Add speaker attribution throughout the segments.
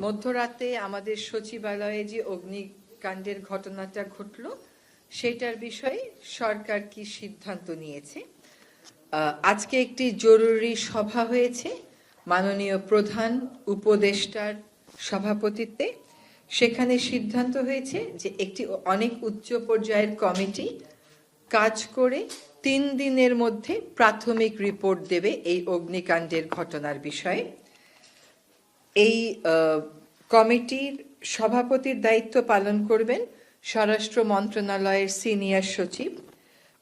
Speaker 1: মধ্যরাতে আমাদের সচিবালয়ে যে অগ্নিকাণ্ডের ঘটনাটা ঘটল সেটার বিষয়ে সরকার কি সিদ্ধান্ত নিয়েছে। আজকে একটি জরুরি সভা হয়েছে মাননীয় প্রধান উপদেষ্টার সভাপতিত্বে। সেখানে সিদ্ধান্ত হয়েছে যে একটি অনেক উচ্চ পর্যায়ের কমিটি কাজ করে 3 দিনের মধ্যে প্রাথমিক রিপোর্ট দেবে এই অগ্নিকাণ্ডের ঘটনার বিষয়ে। এই কমিটির সভাপতির দায়িত্ব পালন করবেন স্বরাষ্ট্র মন্ত্রণালয়ের সিনিয়র সচিব।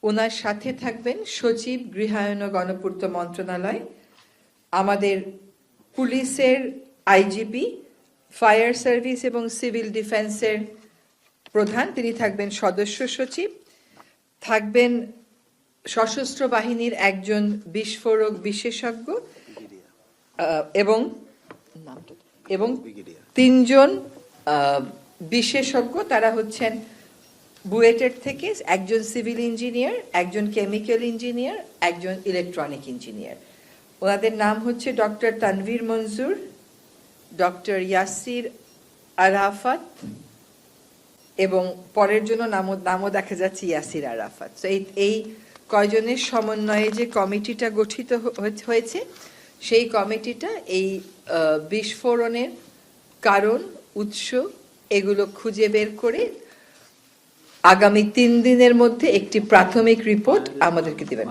Speaker 1: ওনার সাথে থাকবেন সচিব গৃহায়ন ও গণপূর্ত মন্ত্রণালয়, আমাদের পুলিশের আইজিপি, ফায়ার সার্ভিস এবং সিভিল ডিফেন্সের প্রধান, তিনি থাকবেন সদস্য সচিব, থাকবেন সশস্ত্র বাহিনীর একজন বিস্ফোরক বিশেষজ্ঞ এবং 3 জন বিশেষজ্ঞ। তারা হচ্ছেন বুয়েটের থেকে একজন সিভিল ইঞ্জিনিয়ার, একজন কেমিক্যাল ইঞ্জিনিয়ার, একজন ইলেকট্রনিক ইঞ্জিনিয়ার। ওনাদের নাম হচ্ছে ডক্টর তানভীর মঞ্জুর, ডক্টর ইয়াসির আরাফাত এবং পরের জন্য নামও দেখা যাচ্ছে ইয়াসির আরাফাত। তো এই কয়জনের সমন্বয়ে যে কমিটিটা গঠিত হয়েছে, সেই কমিটিটা এই বিস্ফোরণের কারণ, উৎস এগুলো খুঁজে বের করে আগামী 3 দিনের মধ্যে একটি প্রাথমিক রিপোর্ট আমাদেরকে দেবেন।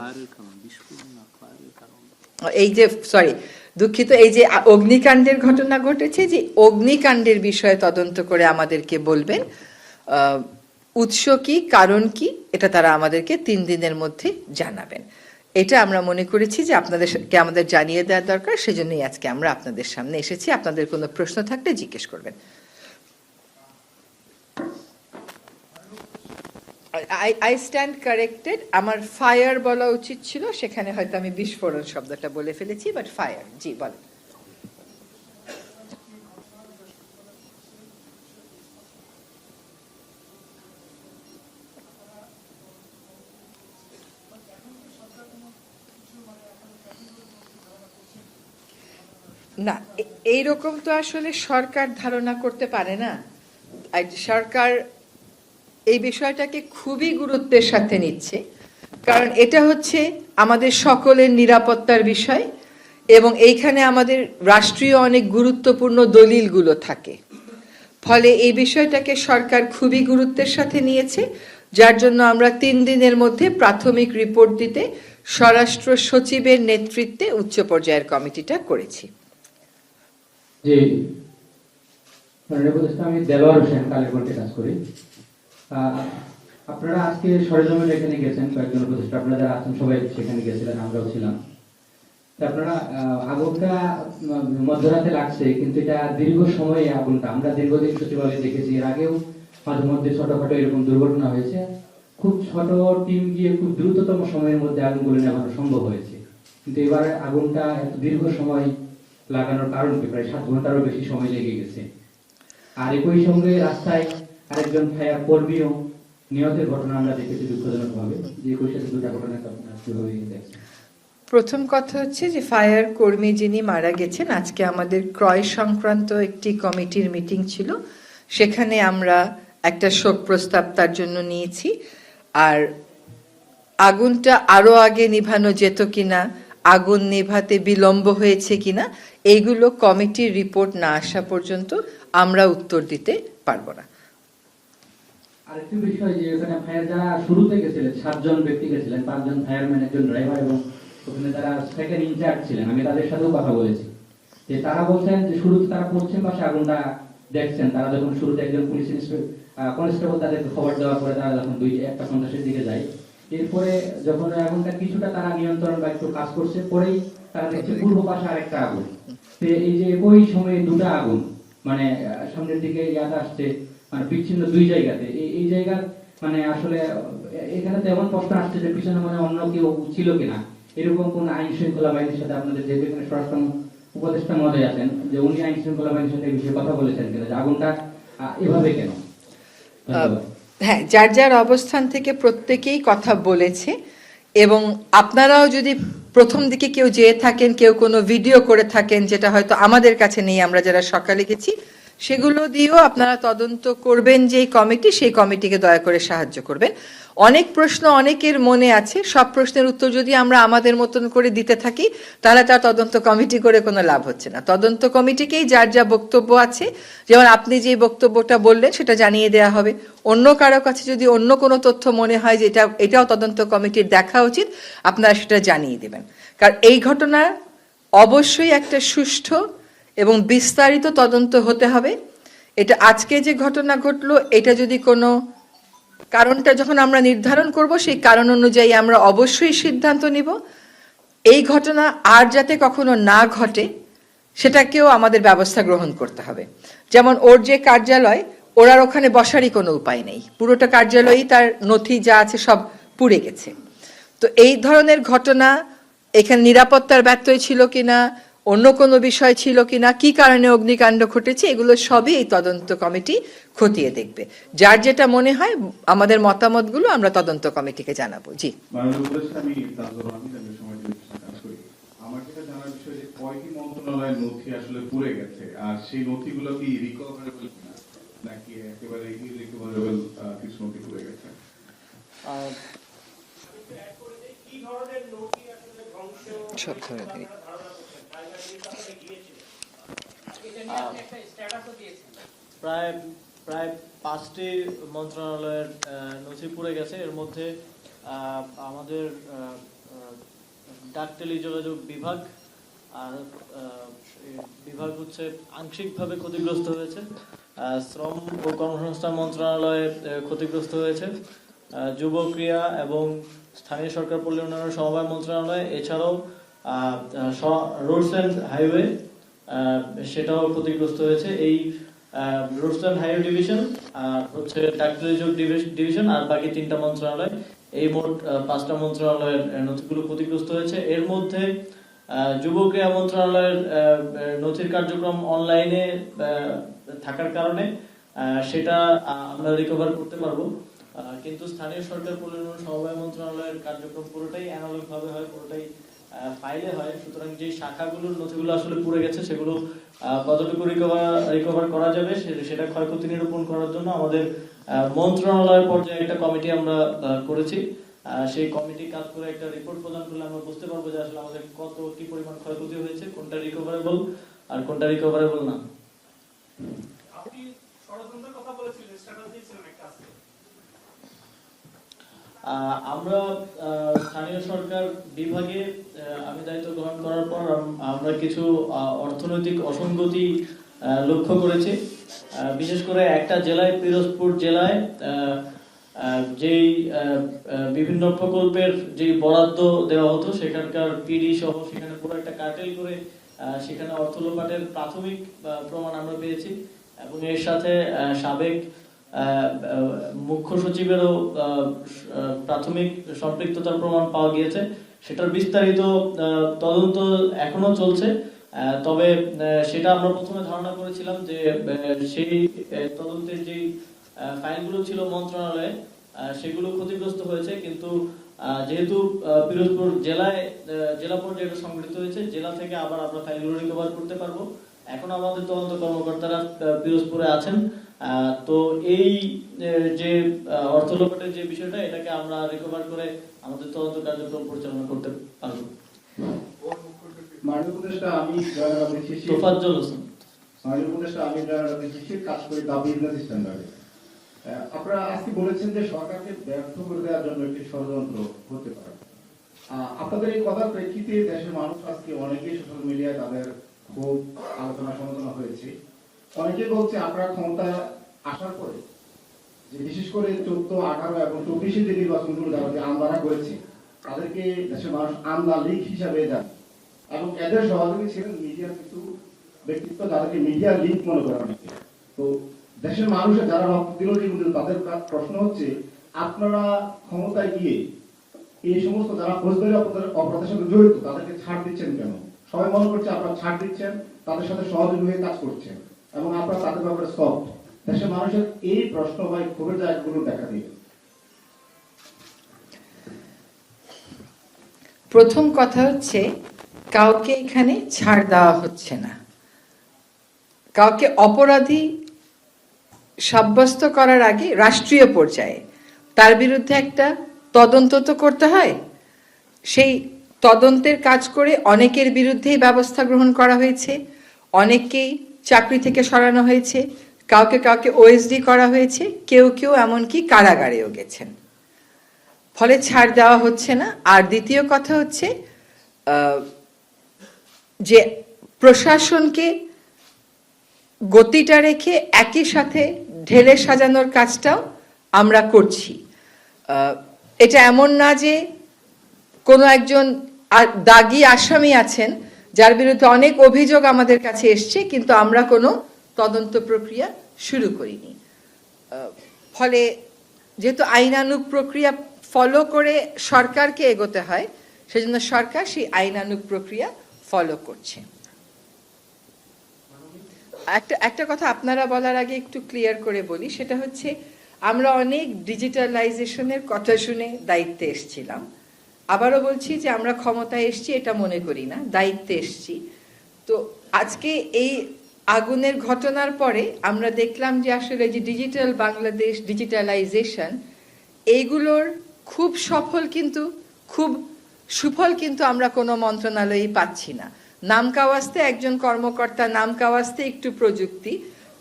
Speaker 1: এই যে দুঃখিত, এই যে অগ্নিকাণ্ডের ঘটনা ঘটেছে, যে অগ্নিকাণ্ডের বিষয়ে তদন্ত করে আমাদেরকে বলবেন উৎস কি, কারণ কি, এটা তারা আমাদেরকে 3 দিনের মধ্যে জানাবেন। এটা আমরা মনে করেছি যে আপনাদেরকে আমাদের জানিয়ে দেওয়া দরকার, সেজন্যই আজকে আমরা আপনাদের সামনে এসেছি। আপনাদের কোনো প্রশ্ন থাকলে জিজ্ঞেস করবেন। I stand corrected, আমার ফায়ার বলা উচিত ছিল, সেখানে হয়তো আমি বিস্ফোরণ শব্দটা বলে ফেলেছি, বাট ফায়ার। জি বলেন। না, এইরকম তো আসলে সরকার ধারণা করতে পারে না। সরকার এই বিষয়টাকে খুবই গুরুত্বের সাথে নিচ্ছে, কারণ এটা হচ্ছে আমাদের সকলের নিরাপত্তার বিষয় এবং এইখানে আমাদের রাষ্ট্রীয় অনেক গুরুত্বপূর্ণ দলিলগুলো থাকে। ফলে এই বিষয়টাকে সরকার খুবই গুরুত্বের সাথে নিয়েছে, যার জন্য আমরা 3 দিনের মধ্যে প্রাথমিক রিপোর্ট দিতে স্বরাষ্ট্র সচিবের নেতৃত্বে উচ্চ পর্যায়ের কমিটিটা করেছি।
Speaker 2: জি, আমি দেলোয়ার হোসেন কালীগঞ্জে কাজ করি। আপনারা আজকে সরেজমিনে এখানে গেছেন, কয়েকজন উপদেষ্টা আপনারা যারা আছেন সবাই সেখানে গেছিলেন, আমরাও ছিলাম। আপনারা আগুনটা মধ্যরাতে লাগছে, কিন্তু এটা দীর্ঘ সময়ে আগুনটা, আমরা দীর্ঘদিন সচিবালয়ে দেখেছি, এর আগেও মাঝে মধ্যে ছোটখাটো এরকম দুর্ঘটনা হয়েছে। খুব ছোট টিম গিয়ে খুব দ্রুততম সময়ের মধ্যে আগুনগুলো নেভানো সম্ভব হয়েছে, কিন্তু এবার আগুনটা এত দীর্ঘ সময় লাগানোর কারণ কি? প্রায় 7 ঘন্টারও বেশি সময় লেগে গেছে। আর একই সঙ্গে রাস্তায় আরেকজন ফায়ার কর্মীও নিহতের ঘটনা আমরা দেখেছি দুঃখজনকভাবে। যে একই সাথে 2টা ঘটনা আপনারা কিভাবে দেখছেন?
Speaker 1: প্রথম কথা হচ্ছে যে ফায়ার কর্মী যিনি মারা গেছেন, আজকে আমাদের ক্রয় সংক্রান্ত একটি কমিটির মিটিং ছিল, সেখানে আমরা একটা শোক প্রস্তাব তার জন্য নিয়েছি। আর আগুনটা আরো আগে নিভানো যেত কিনা, আগুন নেভাতে বিলম্ব হয়েছে কিনা, এইগুলো কমিটির রিপোর্ট না আসা পর্যন্ত আমরা উত্তর দিতে পারবো না।
Speaker 2: আরেকটি বিষয়, যে এখানে ফায়ার যারা শুরুতে গেছিলেন 7 জন ব্যক্তি গেছিলেন, 5 জন ফায়ারম্যান, একজন ড্রাইভার এবং ওখানে যারা সেকেন্ড ইনচার্জ ছিলেন, আমি তাদের সাথেও কথা বলেছি, যে তারা বলছেন যে শুরুতে তারা পশ্চিম পাশে আগুনটা দেখছেন। তারা যখন শুরুতে একজন পুলিশ কনস্টেবল তাদেরকে খবর দেওয়ার পরে তারা যখন 1:50 দিকে যায়, এরপরে যখন আগুনটা কিছুটা তারা নিয়ন্ত্রণ বা একটু কাজ করছে, পরেই তারা দেখছে পূর্ব পাশে আরেকটা আগুন। এই যে একই সময়ে 2টা আগুন, মানে সামনের দিকে ইয়াদ আসছে, মানে বিচ্ছিন্ন 2 জায়গাতে। এই জায়গার মানে আসলে এখানে তেমন প্রশ্ন আসছে যে পিছনে মানে অন্য কেউ ছিল কিনা, এরকম কোন আইন শৃঙ্খলা বাহিনীর সাথে আপনাদের যে এখানে স্বরাষ্ট্র উপদেষ্টা মহোদয় আছেন, যে উনি আইন শৃঙ্খলা বাহিনীর সাথে এই বিষয়ে কথা বলেছেন কিনা, যে আগুনটা এভাবে কেন?
Speaker 1: হ্যাঁ, যার যার অবস্থান থেকে প্রত্যেকেই কথা বলেছে এবং আপনারাও যদি প্রথম দিকে কেউ যেয়ে থাকেন, কেউ কোনো ভিডিও করে থাকেন যেটা হয়তো আমাদের কাছে নেই, আমরা যারা সকালে গেছি, সেগুলো দিয়েও আপনারা তদন্ত করবেন। যেই কমিটি, সেই কমিটিকে দয়া করে সাহায্য করবেন। অনেক প্রশ্ন অনেকের মনে আছে, সব প্রশ্নের উত্তর যদি আমরা আমাদের মতন করে দিতে থাকি তাহলে তার তদন্ত কমিটি করে কোনো লাভ হচ্ছে না। তদন্ত কমিটিকেই যার যা বক্তব্য আছে, যেমন আপনি যে বক্তব্যটা বললেন সেটা জানিয়ে দেওয়া হবে। অন্য কারো কাছে যদি অন্য কোনো তথ্য মনে হয় যে এটাও তদন্ত কমিটির দেখা উচিত, আপনারা সেটা জানিয়ে দেবেন। কারণ এই ঘটনা অবশ্যই একটা সুষ্ঠু এবং বিস্তারিত তদন্ত হতে হবে। এটা আজকে যে ঘটনা ঘটলো, এটা যদি কোনো কারণটা যখন আমরা নির্ধারণ করব, সেই কারণ অনুযায়ী আমরা অবশ্যই সিদ্ধান্ত নিব। এই ঘটনা আর যাতে কখনো না ঘটে সেটাকেও আমাদের ব্যবস্থা গ্রহণ করতে হবে। যেমন ওর যে কার্যালয়, ওরার ওখানে বসারই কোনো উপায় নেই, পুরোটা কার্যালয়ই তার নথি যা আছে সব পুড়ে গেছে। তো এই ধরনের ঘটনা এখানে নিরাপত্তার ব্যত্যয় ছিল কিনা, অন্য কোনো বিষয় ছিল কিনা, কি কারণে অগ্নিকাণ্ড ঘটেছে, এগুলো সবই এই তদন্ত কমিটি খতিয়ে দেখবে। যার যেটা মনে হয় আমাদের মতামতগুলো আমরা তদন্ত কমিটিকে জানাবো। জি,
Speaker 3: আমার যেটা জানার বিষয় যে কয়টি মন্ত্রণালয়ের নথি আসলে পুড়ে গেছে, আর সেই নথিগুলো কি রিকভারেবল কিনা, নাকি একেবারে ইরিকভারেবল কিছু নথি পুড়ে গেছে?
Speaker 1: সব ধরনের
Speaker 4: প্রায় প্রায় 5টি মন্ত্রণালয়ের নথি পুড়ে গেছে। এর মধ্যে আমাদের ডাক টেলিযোগাযোগ বিভাগ আর বিভাগ হচ্ছে আংশিকভাবে ক্ষতিগ্রস্ত হয়েছে। শ্রম ও কর্মসংস্থান মন্ত্রণালয়ে ক্ষতিগ্রস্ত হয়েছে। যুব ক্রীড়া এবং স্থানীয় সরকার পল্লী উন্নয়ন সমবায় মন্ত্রণালয়, এছাড়াও রোডস অ্যান্ড হাইওয়ে সেটাও ক্ষতিগ্রস্ত হয়েছে। এই রোডস অ্যান্ড হাইওয়ে ডিভিশন আর হচ্ছে ডাক টেলিযোগাযোগ ডিভিশন আর বাকি 3টা মন্ত্রণালয়, এই মোট 5টা মন্ত্রণালয়ের নথিগুলো ক্ষতিগ্রস্ত হয়েছে। এর মধ্যে যুব ক্রীড়া মন্ত্রণালয়ের নথির কার্যক্রম অনলাইনে থাকার কারণে সেটা আমরা রিকভার করতে পারবো, কিন্তু স্থানীয় সরকার পল্লী উন্নয়ন সমবায় মন্ত্রণালয়ের কার্যক্রম পুরোটাই অ্যানালগ ভাবে হয়, পুরোটাই ফাইলে হয়। সুতরাং যে শাখাগুলোর নথিগুলো আসলে পুড়ে গেছে সেগুলো কতটুকু রিকভার করা যাবে সেটা ক্ষয়ক্ষতি নিরূপণ করার জন্য আমাদের মন্ত্রণালয় পর্যায়ে একটা কমিটি আমরা করেছি। সেই কমিটি কাজ করে একটা রিপোর্ট প্রদান করলে আমরা বুঝতে পারবো যে আসলে আমাদের কি পরিমাণ ক্ষয়ক্ষতি হয়েছে, কোনটা রিকভারেবল আর কোনটা রিকভারেবল না।
Speaker 5: আপনি ষড়যন্ত্রের কথা বলেছিলেন, স্ট্র্যাটেজি ছিল একটা আছে।
Speaker 4: আমরা স্থানীয় সরকার বিভাগে আমি দায়িত্ব গ্রহণ করার পর আমরা কিছু অর্থনৈতিক অসঙ্গতি লক্ষ্য করেছি। বিশেষ করে একটা জেলায়, পিরোজপুর জেলায়, যেই বিভিন্ন প্রকল্পের যে বরাদ্দ দেওয়া হতো সেখানকার পিডি সহ সেখানে পুরো একটা কার্টেল করে সেখানে অর্থ লোপাটের প্রাথমিক প্রমাণ আমরা পেয়েছি, এবং এর সাথে সাবেক মুখ্য সচিবেরও প্রাথমিক সম্পৃক্ততার প্রমাণ পাওয়া গিয়েছে। সেটার বিস্তারিত তদন্ত এখনো চলছে। তবে সেটা আমরা প্রথমে ধারণা করেছিলাম যে সেই তদন্তের যেই ফাইলগুলো ছিল মন্ত্রণালয়ে সেগুলো ক্ষতিগ্রস্ত হয়েছে, কিন্তু যেহেতু পিরোজপুর জেলা পর্যায়ে সংগঠিত হয়েছে, জেলা থেকে আবার আমরা ফাইলগুলো রিকভার করতে পারবো। এখন আমাদের তদন্ত কর্মকর্তারা পিরোজপুরে আছেন। তো এই যে অর্থ লোপাটের যে বিষয়টা, এটাকে আমরা রিকভার করে আমাদের তদন্ত কার্যক্রম পরিচালনা করতে পারবো।
Speaker 3: মাননীয় উপদেষ্টা, আমি
Speaker 4: তোফাজ্জল হোসেন।
Speaker 3: মাননীয় উপদেষ্টা, আমি কাজ করি দা বিজনেস স্ট্যান্ডার্ডে। আপনারা আজকে বলেছেন যে সরকারকে ব্যর্থ করে দেওয়ার জন্য একটি ষড়যন্ত্র হতে পারে। আপনাদের এই কথার প্রেক্ষিতে দেশের মানুষ আজকে অনেকেই সোশ্যাল মিডিয়ায় তাদের খুব আলোচনা সমালোচনা হয়েছে। অনেকে বলছে আপনারা ক্ষমতা আসার পরে যে বিশেষ করে 14, 18 এবং 24 যে নির্বাচনগুলো যারা আমলারা করেছে তাদেরকে দেশের মানুষ আমলা লীগ হিসাবে যান, এবং এদের সহযোগী ছিলেন মিডিয়ার কিছু ব্যক্তিত্ব যাদেরকে মিডিয়া লীগ মনে করা হয়। তো দেশের মানুষের যারা রক্ত দিল তাদের প্রশ্ন হচ্ছে, আপনারা ক্ষমতায় গিয়ে এই সমস্ত যারা ফৌজদারি অপরাধের সাথে জড়িত তাদেরকে ছাড় দিচ্ছেন কেন? সবাই মনে করছে আপনারা ছাড় দিচ্ছেন, তাদের সাথে সহযোগী হয়ে কাজ করছেন, এবং আপনারা তাদের ব্যাপারে সফট। দেশের মানুষের এই প্রশ্ন বা ক্ষোভের জায়গাগুলো দেখা দিবে।
Speaker 1: প্রথম কথা হচ্ছে কাউকে এখানে ছাড় দেওয়া হচ্ছে না, কাউকে অপরাধী সাব্যস্ত করার আগে রাষ্ট্রীয় পর্যায়ে তার বিরুদ্ধে একটা তদন্ত তো করতে হয়। সেই তদন্তের কাজ করে অনেকের বিরুদ্ধেই ব্যবস্থা গ্রহণ করা হয়েছে, অনেককেই চাকরি থেকে সরানো হয়েছে, কাউকে কাউকে ওএসডি করা হয়েছে, কেউ কেউ এমনকি কারাগারেও গেছেন। ফলে ছাড় দেওয়া হচ্ছে না। আর দ্বিতীয় কথা হচ্ছে যে প্রশাসনকে গতিটা রেখে একই সাথে ঢেলে সাজানোর কাজটাও আমরা করছি। এটা এমন না যে কোনো একজন দাগী আসামি আছেন যার বিরুদ্ধে অনেক অভিযোগ আমাদের কাছে এসছে, কিন্তু আমরা কোনো তদন্ত প্রক্রিয়া শুরু করিনি। ফলে যেহেতু আইনানুগ প্রক্রিয়া ফলো করে সরকারকে এগোতে হয়, সেজন্য সরকার সেই আইনানুগ প্রক্রিয়া ফলো করছে। একটা কথা আপনারা বলার আগে একটু ক্লিয়ার করে বলি, সেটা হচ্ছে আমরা অনেক ডিজিটালাইজেশনের কথা শুনে দায়িত্বে এসেছিলাম। আবারও বলছি যে আমরা ক্ষমতায় এসেছি এটা মনে করি না, দায়িত্বে এসেছি। তো আজকে এই আগুনের ঘটনার পরে আমরা দেখলাম যে আসলে যে ডিজিটাল বাংলাদেশ, ডিজিটালাইজেশন, এইগুলোর খুব সফল কিন্তু খুব সুফল কিন্তু আমরা কোনো মন্ত্রণালয়েই পাচ্ছি না। নামকাওয়াস্তে একজন কর্মকর্তা, নামকাওয়াস্তে একটু প্রযুক্তি,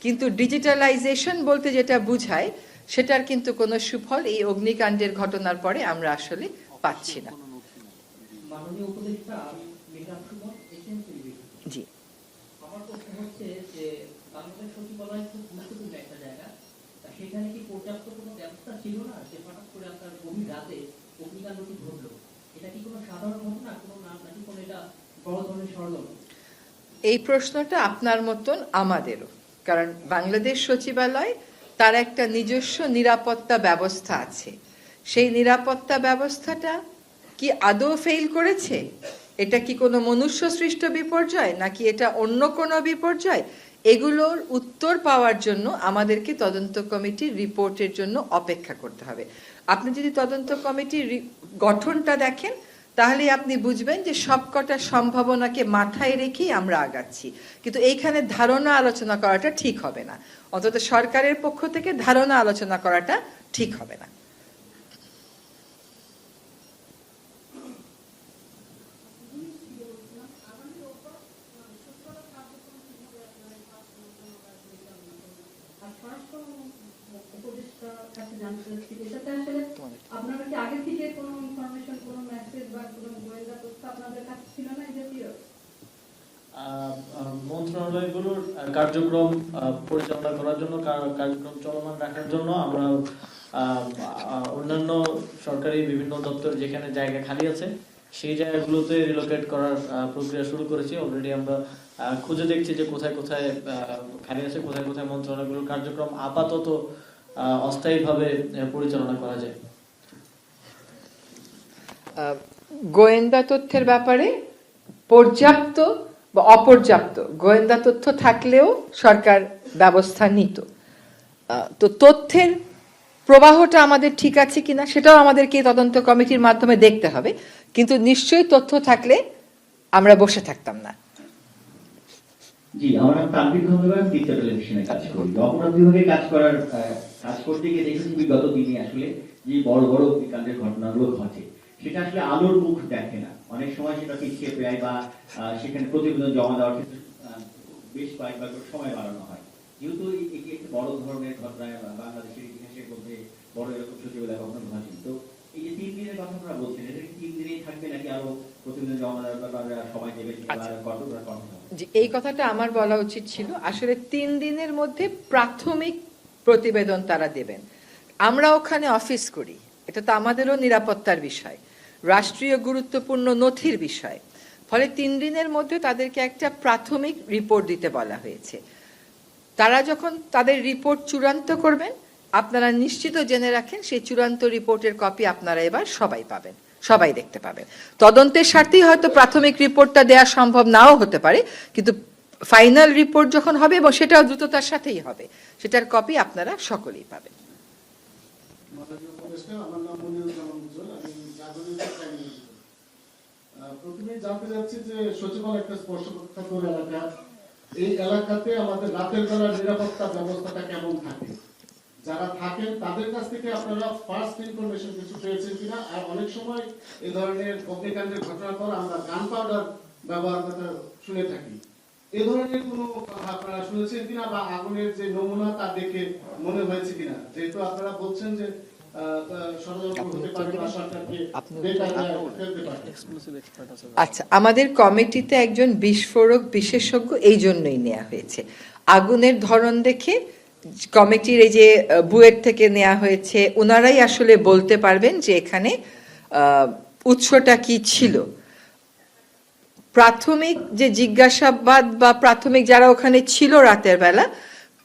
Speaker 1: কিন্তু ডিজিটালাইজেশন বলতে যেটা বুঝায় সেটার কিন্তু কোনো সুফল এই অগ্নিকাণ্ডের ঘটনার পরে আমরা আসলে পাচ্ছি না।
Speaker 2: মাননীয় উপদেষ্টা, আমি মেঘনাথ সুমন, এশিয়ান টেলিভিশন।
Speaker 1: জি,
Speaker 2: আমার প্রশ্ন হচ্ছে যে বাংলাদেশ সচিবালয় খুব গুরুত্বপূর্ণ একটা জায়গা, তা সেখানে কি পর্যাপ্ত কোনো ব্যবস্থা ছিল না যে হঠাৎ করে আপনার গভীর রাতে অগ্নিকাণ্ডটি ঘটলো? এটা কি কোনো সাধারণ ঘটনা, কোনো নাকি কোনো এটা বড় ধরনের ষড়যন্ত্র?
Speaker 1: এই প্রশ্নটা আপনার মতন আমাদেরও, কারণ বাংলাদেশ সচিবালয় তার একটা নিজস্ব নিরাপত্তা ব্যবস্থা আছে। সেই নিরাপত্তা ব্যবস্থাটা কি আদৌ ফেল করেছে? এটা কি কোনো মনুষ্য সৃষ্ট বিপর্যয়, নাকি এটা অন্য কোনো বিপর্যয়? এগুলোর উত্তর পাওয়ার জন্য আমাদেরকে তদন্ত কমিটির রিপোর্টের জন্য অপেক্ষা করতে হবে। আপনি যদি তদন্ত কমিটির গঠনটা দেখেন, তাহলে আপনি বুঝবেন যে সবকটা সম্ভাবনাকে মাথায় রেখেই আমরা আগাচ্ছি। কিন্তু এইখানে ধারণা আলোচনা করাটা ঠিক হবে না, অন্তত সরকারের পক্ষ থেকে ধারণা আলোচনা করাটা ঠিক হবে না।
Speaker 6: আপনারা কি আগে থেকে কোনো ইনফরমেশন, কোনো মেসেজ বা কোনো গোয়েন্দা তথ্য আপনাদের কাছে ছিল না?
Speaker 4: মন্ত্রণালয়গুলোর কার্যক্রম পরিচালনা করার জন্য, কার্যক্রম চলমান রাখার জন্য আমরা অন্যান্য সরকারি বিভিন্ন দপ্তর যেখানে জায়গা খালি আছে সেই জায়গাগুলোতে রিলোকেট করার প্রক্রিয়া শুরু করেছি। অলরেডি আমরা খুঁজে দেখছি যে কোথায় কোথায় খালি আছে, কোথায় কোথায় মন্ত্রণালয়গুলোর কার্যক্রম আপাতত অস্থায়ীভাবে পরিচালনা করা যায়।
Speaker 1: গোয়েন্দা তথ্যের ব্যাপারে পর্যাপ্ত বা অপর্যাপ্ত গোয়েন্দা তথ্য থাকলেও সরকার ব্যবস্থা নিত। তো তথ্যের প্রবাহটা আমাদের ঠিক আছে কিনা সেটাও আমাদেরকে তদন্ত কমিটির মাধ্যমে দেখতে হবে, কিন্তু নিশ্চয়ই তথ্য থাকলে আমরা বসে থাকতাম না।
Speaker 7: জি, আমার নাম তানভীর খন্দকার, তিস্তা টেলিভিশনে কাজ করি। অপরাধ বিভাগে কাজ করতে গিয়ে দেখেছি বিগত দিনে আসলে যে বড় বড় অগ্নিকাণ্ডের ঘটনাগুলো ঘটে সেটা আসলে আলোর মুখ দেখে না। অনেক সময় সেটা পিছিয়ে পেয়ে বা সেখানে প্রতিবেদন জমা দেওয়ার ক্ষেত্রে বেশ কয়েকবার সময় বাড়ানো হয়। যেহেতু এটি একটি বড় ধরনের ঘটনা, বাংলাদেশের ইতিহাসের মধ্যে বড় এরকম সচিবালয় কখনো ঘটেনি। তো এই যে 3 দিনের কথা আপনারা বলছেন, এটা কি 3 দিনেই থাকবে নাকি আরো প্রতিবেদন জমা দেওয়ার ব্যাপারে সময় দেবে?
Speaker 1: এই কথাটা আমার বলা উচিত ছিল। আসলে 3 দিনের মধ্যে প্রাথমিক প্রতিবেদন তারা দেবেন। আমরা ওখানে অফিস করি, এটা তো আমাদেরও নিরাপত্তার বিষয়, রাষ্ট্রীয় গুরুত্বপূর্ণ নথির বিষয়। ফলে 3 দিনের মধ্যে তাদেরকে একটা প্রাথমিক রিপোর্ট দিতে বলা হয়েছে। তারা যখন তাদের রিপোর্ট চূড়ান্ত করবেন, আপনারা নিশ্চিত জেনে রাখেন সেই চূড়ান্ত রিপোর্টের কপি আপনারা এবার সবাই পাবেন, সবাই দেখতে পাবেন। তদন্তের স্বার্থেই হয়তো প্রাথমিক রিপোর্টটা দেওয়া সম্ভব নাও হতে পারে, কিন্তু ফাইনাল রিপোর্ট যখন হবে এবং সেটাও দ্রুততার সাথেই হবে, সেটার কপি আপনারা সকলেই পাবেন।
Speaker 8: আমার নাম মনিরুজ্জামান, আমি জাগরণের প্রাইম এডিটর।
Speaker 3: প্রথমেই জানতে চাচ্ছি যে সচিবালয় একটা স্পর্শকাতর এলাকা, এই এলাকাতে আমাদের রাতের বেলা নিরাপত্তা ব্যবস্থাটা কেমন থাকে? যারা থাকেন তাদের কাছ থেকে আপনারা ফার্স্ট ইনফরমেশন কিছু পেয়েছেন কিনা? আর অনেক সময় এই ধরনের অগ্নিকাণ্ডের ঘটনার পর আমরা গান পাউডার ব্যবহার কথা শুনে থাকি, এ ধরনের কোনো কথা আপনারা শুনেছেন কিনা, বা আগুনের যে নমুনা তা দেখে মনে হয়েছে কিনা? যেহেতু আপনারা বলছেন যে ষড়যন্ত্র হতে পারে বা সরকারকে বেকায়দায় ফেলতে পারে।
Speaker 4: এক্সক্লুসিভ এক্সপার্ট আছে
Speaker 1: আচ্ছা, আমাদের কমিটিতে একজন বিস্ফোরক বিশেষজ্ঞ এই জন্যই নেওয়া হয়েছে। আগুনের ধরন দেখে কমিটির এই যে বুয়েট থেকে নেওয়া হয়েছে, ওনারাই আসলে বলতে পারবেন যে এখানে উৎসটা কি ছিল। প্রাথমিক যে জিজ্ঞাসাবাদ বা প্রাথমিক যারা ওখানে ছিল রাতের বেলা,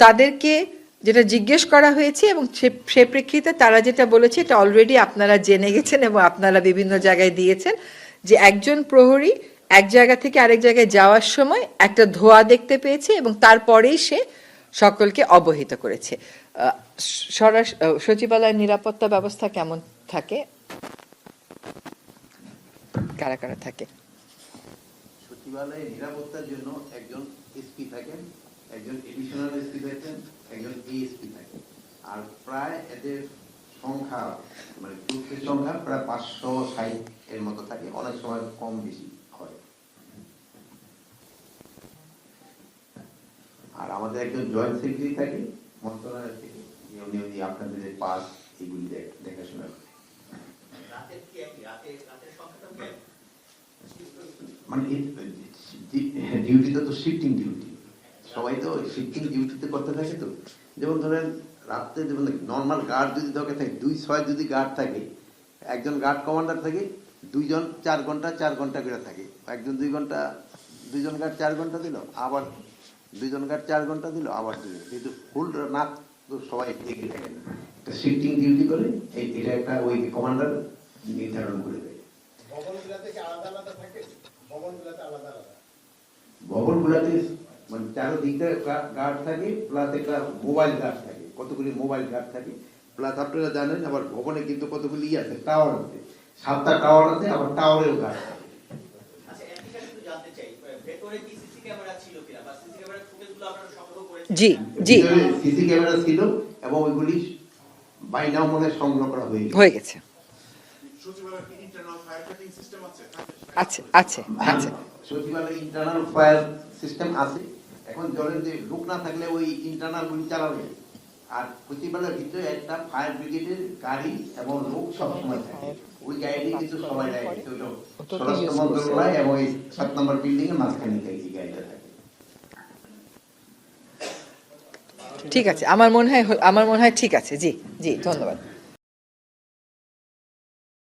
Speaker 1: তাদেরকে যেটা জিজ্ঞেস করা হয়েছে এবং সে প্রেক্ষিতে তারা যেটা বলেছে এটা অলরেডি আপনারা জেনে গেছেন এবং আপনারা বিভিন্ন জায়গায় দিয়েছেন, যে একজন প্রহরী এক জায়গা থেকে আরেক জায়গায় যাওয়ার সময় একটা ধোঁয়া দেখতে পেয়েছে এবং তারপরেই সে সকলকে অবহিত করেছে। সচিবালয়ের নিরাপত্তা ব্যবস্থা কেমন থাকে, কারা কারা থাকে?
Speaker 8: সচিবালয়ে নিরাপত্তার জন্য একজন এসপি থাকেন, একজন এডিশনাল এসপি থাকেন, একজন এএসপি থাকেন। আর প্রায় এদের সংখ্যা মানে গ্রুপের সংখ্যা প্রায় 560 এর মতো থাকে, অনেক সময় কম বেশি হয়। আর আমাদের একজন জয়েন্ট সেক্রেটারি থাকে মন্ত্রণালয় থেকে, উনি আপনাদের যে পাস এগুলি দেখাশোনা করে। মানে ডিউটিটা তো শিফটিং ডিউটি, সবাই তো শিফটিং ডিউটিতে করতে থাকে। তো যেমন ধরেন রাত্রে যেমন নর্মাল গার্ড যদি দরকার থাকে 2-6 যদি গার্ড থাকে, একজন গার্ড কমান্ডার থাকে, 2 জন 4 ঘন্টা 4 ঘন্টা করে থাকে, একজন 2 ঘন্টা, 2 জন গার্ড 4 ঘন্টা দিল, আবার 2 জন গার্ড 4 ঘন্টা দিল, আবার 2 জন, কিন্তু ফুল রাত তো সবাই এগিয়ে থাকে না, শিফটিং ডিউটি করে এটা একটা ওই কমান্ডার নির্ধারণ করে দেয়। ভবনগুলাতে মানে চারদিকে গার্ড থাকে, প্লাস একটা মোবাইল গার্ড থাকে, কতগুলি মোবাইল গার্ড থাকে, প্লাস আপনারা জানেন আবার ভবনে কিন্তু কতগুলি আছে, টাওয়ার আছে, 7টা টাওয়ার আছে, আবার টাওয়ারেও গার্ড থাকে।
Speaker 1: জি জি,
Speaker 8: সিসি ক্যামেরা ছিল এবং ওইগুলি বাই নাও মনে সংগ্রহ করা
Speaker 1: হয়ে গেছে। আচ্ছা আচ্ছা আচ্ছা,
Speaker 8: সচিবালয়ে ইন্টারনাল ফায়ার সিস্টেম আছে। এখন জলের যে লোক না থাকলে ওই ইন্টারনাল গুলি চালাবে, আর সচিবালয়ের ভিতরে একটা ফায়ার ব্রিগেডের গাড়ি এবং লোক সবসময় থাকে, ওই গাড়ি কিন্তু সবাই যায়, স্বরাষ্ট্র মন্ত্রণালয় এবং এই 7 নম্বর বিল্ডিং এর মাঝখানে এই গাড়িটা থাকে।
Speaker 1: ঠিক আছে, আমার মনে হয় ঠিক আছে। জি জি, ধন্যবাদ।